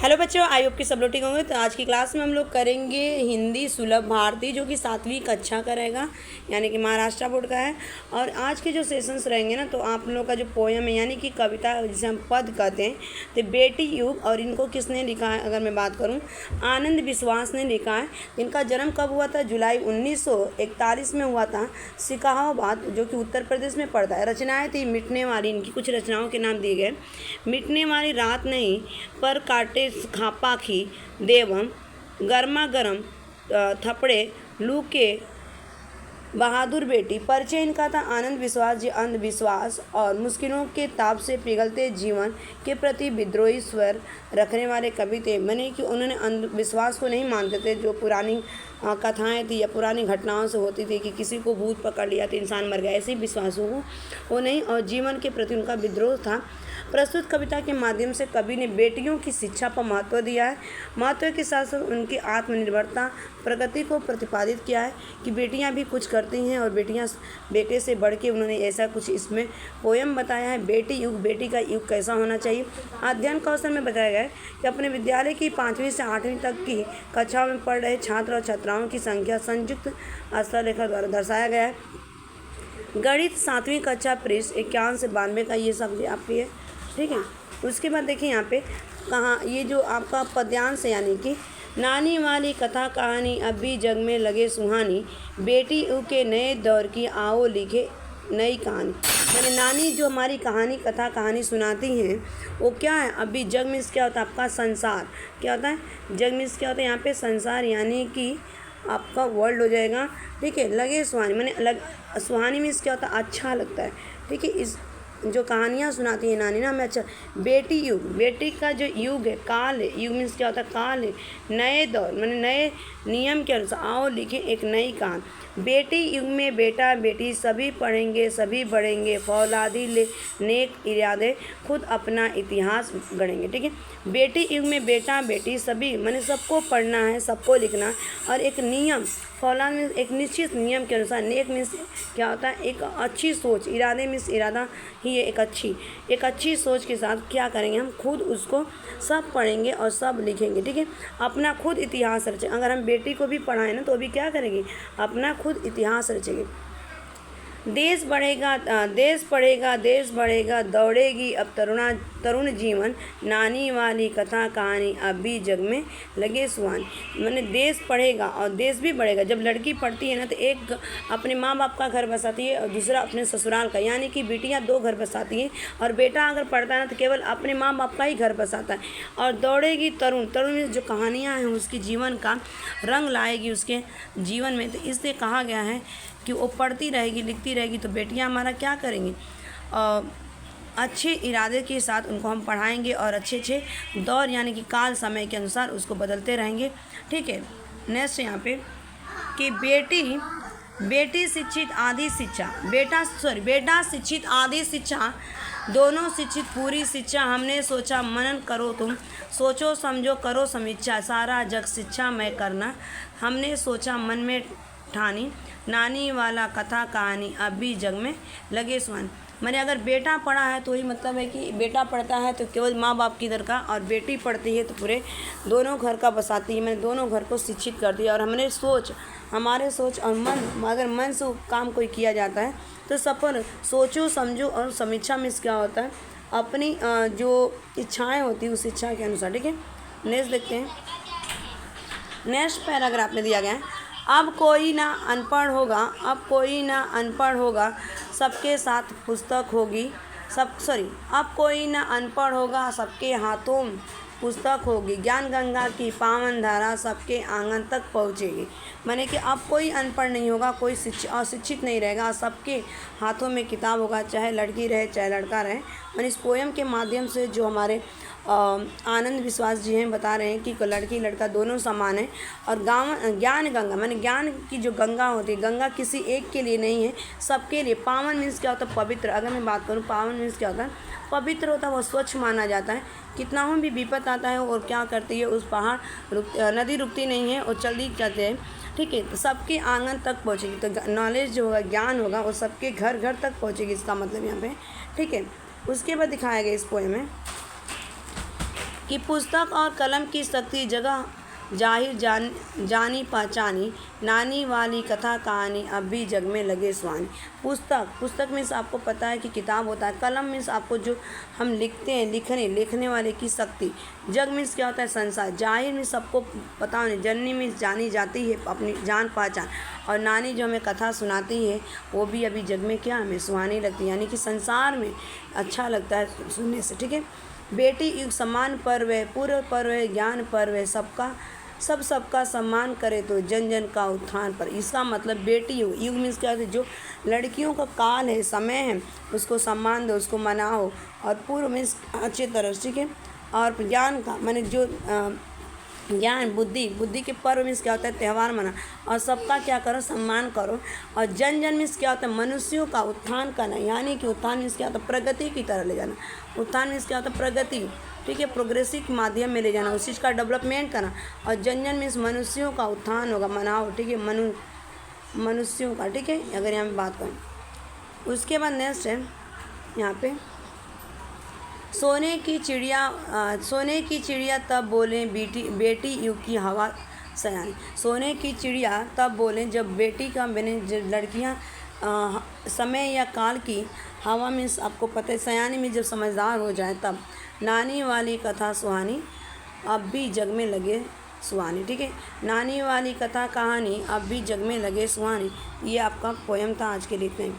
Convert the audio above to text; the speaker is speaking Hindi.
हेलो बच्चों, आई होप कि सब लोग ठीक होंगे। तो आज की क्लास में हम लोग करेंगे हिंदी सुलभ भारती, जो कि 7वीं कक्षा का रहेगा, यानी कि महाराष्ट्र बोर्ड का है। और आज के जो सेशंस रहेंगे ना, तो आप लोगों का जो पोयम है यानी कि कविता जिसे हम पद कहते हैं, तो बेटी युग, और इनको किसने लिखा है अगर मैं बात करूँ, आनंद विश्वास ने लिखा है। इनका जन्म कब हुआ था? जुलाई 1941 में हुआ था, सिकाहाबाद, जो कि उत्तर प्रदेश में पड़ता है। रचनाएँ थी मिटने वाली, इनकी कुछ रचनाओं के नाम दिए गए। मिटने वाली रात नहीं पर काटे खापा खी देवम, गर्मा गर्म थपड़े लू के बहादुर बेटी। परिचय इनका था आनंद विश्वास जी अंधविश्वास और मुश्किलों के ताप से पिघलते जीवन के प्रति विद्रोही स्वर रखने वाले कवि थे। मैंने कि उन्होंने अंधविश्वास को नहीं मानते थे, जो पुरानी कथाएं थी या पुरानी घटनाओं से होती थी कि किसी को भूत पकड़ लिया तो इंसान मर गया, ऐसे विश्वासों को वो नहीं, और जीवन के प्रति उनका विद्रोह था। प्रस्तुत कविता के माध्यम से कवि ने बेटियों की शिक्षा पर महत्व दिया है। महत्व के साथ साथ उनकी आत्मनिर्भरता प्रगति को प्रतिपादित किया है कि बेटियां भी कुछ करती हैं और बेटियां बेटे से बढ़ के, उन्होंने ऐसा कुछ इसमें पोयम बताया है। बेटी युग, बेटी का युग कैसा होना चाहिए। अध्ययन कौशल में बताया गया है कि अपने विद्यालय की 5वीं से 8वीं तक की कक्षाओं में पढ़ रहे छात्र और छात्राओं की संख्या संयुक्त हस्तलेखा द्वारा दर्शाया गया है। गणित 7वीं कक्षा पृष्ठ 51 से 92 का ये सब आपकी है, ठीक है। उसके बाद देखिए यहाँ पे कहाँ ये जो आपका पद्यांश है, यानी कि नानी वाली कथा कहानी अब भी जग में लगे सुहानी, बेटी यू के नए दौर की आओ लिखे नई कहानी। यानी नानी जो हमारी कहानी कथा कहानी सुनाती हैं वो क्या है, अभी जग में क्या होता है आपका संसार, क्या होता है जग में क्या होता है यहाँ पे संसार, यानी कि आपका वर्ल्ड हो जाएगा, ठीक है। लगे सुहानी मैंने सुहानी मीन्स क्या होता है अच्छा लगता है, ठीक है। इस जो कहानियाँ सुनाती है नानी ना हमें अच्छा। बेटी युग, बेटी का जो युग है काल है, युग मीन्स क्या होता है काल है। नए दौर मैंने नए नियम के अनुसार आओ लिखे एक नई कहानी। बेटी युग में बेटा बेटी सभी पढ़ेंगे सभी बढ़ेंगे, फौलादी ले नेक इरादे खुद अपना इतिहास गढ़ेंगे, ठीक है। बेटी युग में बेटा बेटी सभी मैंने सबको पढ़ना है सबको लिखना है, और एक नियम फौलाद में एक निश्चित नियम के अनुसार। नेक मीन्स क्या होता है एक अच्छी सोच, इरादे मीन्स इरादा ही है एक अच्छी सोच के साथ क्या करेंगे हम खुद उसको सब पढ़ेंगे और सब लिखेंगे, ठीक है। अपना खुद इतिहास रचेंगे। अगर हम बेटी को भी पढ़ाएं ना तो अभी क्या करेंगे अपना खुद इतिहास रचेंगे। देश पढ़ेगा देश बढ़ेगा दौड़ेगी अब तरुण जीवन, नानी वाली कथा कहानी अब भी जग में लगे सुहानी। मैंने देश पढ़ेगा और देश भी बढ़ेगा। जब लड़की पढ़ती है ना तो एक अपने माँ बाप का घर बसाती है और दूसरा अपने ससुराल का, यानी कि बेटियाँ 2 घर बसाती हैं, और बेटा अगर पढ़ता है ना तो केवल अपने माँ बाप का ही घर बसाता है। और दौड़ेगी तरुण में जो कहानियाँ हैं उसकी जीवन का रंग लाएगी उसके जीवन में, तो इसलिए कहा गया है कि वो पढ़ती रहेगी लिखती रहेगी तो बेटियां हमारा क्या करेंगी, अच्छे इरादे के साथ उनको हम पढ़ाएंगे और अच्छे दौर यानी कि काल समय के अनुसार उसको बदलते रहेंगे, ठीक है। नेक्स्ट यहाँ पे कि बेटी शिक्षित आधी शिक्षा, बेटा शिक्षित आधी शिक्षा, दोनों शिक्षित पूरी शिक्षा, हमने सोचा मनन करो तुम, सोचो समझो करो समीक्षा, सारा जग शिक्षा में करना, हमने सोचा मन में ठानी, नानी वाला कथा कहानी अब भी जग में लगे सुहानी। मैंने अगर बेटा पढ़ा है तो ही मतलब है कि बेटा पढ़ता है तो केवल माँ बाप की दर का, और बेटी पढ़ती है तो पूरे दोनों घर का बसाती है, मैंने दोनों घर को शिक्षित कर दिया। और हमारे सोच और मन, अगर मन से काम कोई किया जाता है तो सफल सोचो समझो और समीक्षा में क्या होता है अपनी जो इच्छाएँ होती है उस इच्छा के अनुसार, ठीक है। नेक्स्ट देखते हैं। नेक्स्ट पैराग्राफ में दिया गया है अब कोई ना अनपढ़ होगा सबके साथ पुस्तक होगी अब कोई ना अनपढ़ होगा सबके हाथों पुस्तक होगी, ज्ञान गंगा की पावन धारा सबके आंगन तक पहुँचेगी। माने कि अब कोई अनपढ़ नहीं होगा, कोई अशिक्षित नहीं रहेगा, सबके हाथों में किताब होगा, चाहे लड़की रहे चाहे लड़का रहे। मैंने इस पोयम के माध्यम से जो हमारे आनंद विश्वास जी हैं बता रहे हैं कि लड़की लड़का दोनों समान है। और ज्ञान गंगा माने ज्ञान की जो गंगा होती है, गंगा किसी एक के लिए नहीं है सबके लिए। पावन मीन्स क्या होता है पवित्र। अगर मैं बात करूँ पावन मीन्स क्या होता है पवित्र होता है, वो स्वच्छ माना जाता है। कितना हो भी विपत आता है और क्या करती है उस नदी रुकती नहीं है और जल्दी जाते हैं, ठीक है। तो सबके आंगन तक पहुँचेगी, तो नॉलेज जो होगा ज्ञान होगा वो सबके घर घर तक पहुँचेगी, इसका मतलब यहाँ पे, ठीक है। उसके बाद दिखाया गया इस पोएम में कि पुस्तक और कलम की शक्ति जगह जाहिर जानी पहचानी, नानी वाली कथा कहानी अब भी जग में लगे सुहानी। पुस्तक मीन्स आपको पता है कि किताब होता है, कलम मीन्स आपको जो हम लिखते हैं, लिखने वाले की शक्ति, जग मीन्स क्या होता है संसार, जाहिर मीन्स सबको पता होने, जननी मीन्स जानी जाती है अपनी जान पहचान, और नानी जो हमें कथा सुनाती है वो भी अभी जग में क्या हमें सुहानी लगती है, यानी कि संसार में अच्छा लगता है सुनने से। ठीक है। बेटी युग सम्मान पर्व है, पूर्व पर्व है, ज्ञान पर्व है, सबका सम्मान करे तो जन जन का उत्थान पर। इसका मतलब बेटी युग मीन्स क्या है, जो लड़कियों का काल है, समय है, उसको सम्मान दो, उसको मनाओ, और पूर्व मीन्स अच्छी तरह। ठीक है। और ज्ञान का माने जो ज्ञान बुद्धि के पर्व मीन्स क्या होता है त्यौहार मना, और सबका क्या करो सम्मान करो, और जन जन मीन्स क्या होता है मनुष्यों का उत्थान करना, यानी कि उत्थान मीन्स क्या होता है प्रगति की तरह ले जाना, उत्थान मीन्स क्या होता है प्रगति। ठीक है। प्रोग्रेसिव के माध्यम में ले जाना, उस चीज़ का डेवलपमेंट करना, और जन जन मीन्स मनुष्यों का उत्थान होगा, मनाओ। ठीक है। मनुष्यों का। ठीक है। अगर यहाँ पे बात करें उसके बाद नेक्स्ट है यहाँ पे सोने की चिड़िया तब बोले बेटी युग की हवा सयानी। सोने की चिड़िया तब बोले जब बेटी का बने लड़कियां समय या काल की हवा मीन्स आपको पता है सयानी में जब समझदार हो जाए तब। नानी वाली कथा सुहानी अब भी जग में लगे सुहानी। ठीक है। नानी वाली कथा कहानी अब भी जग में लगे सुहानी। ये आपका पोयम था आज के लिए।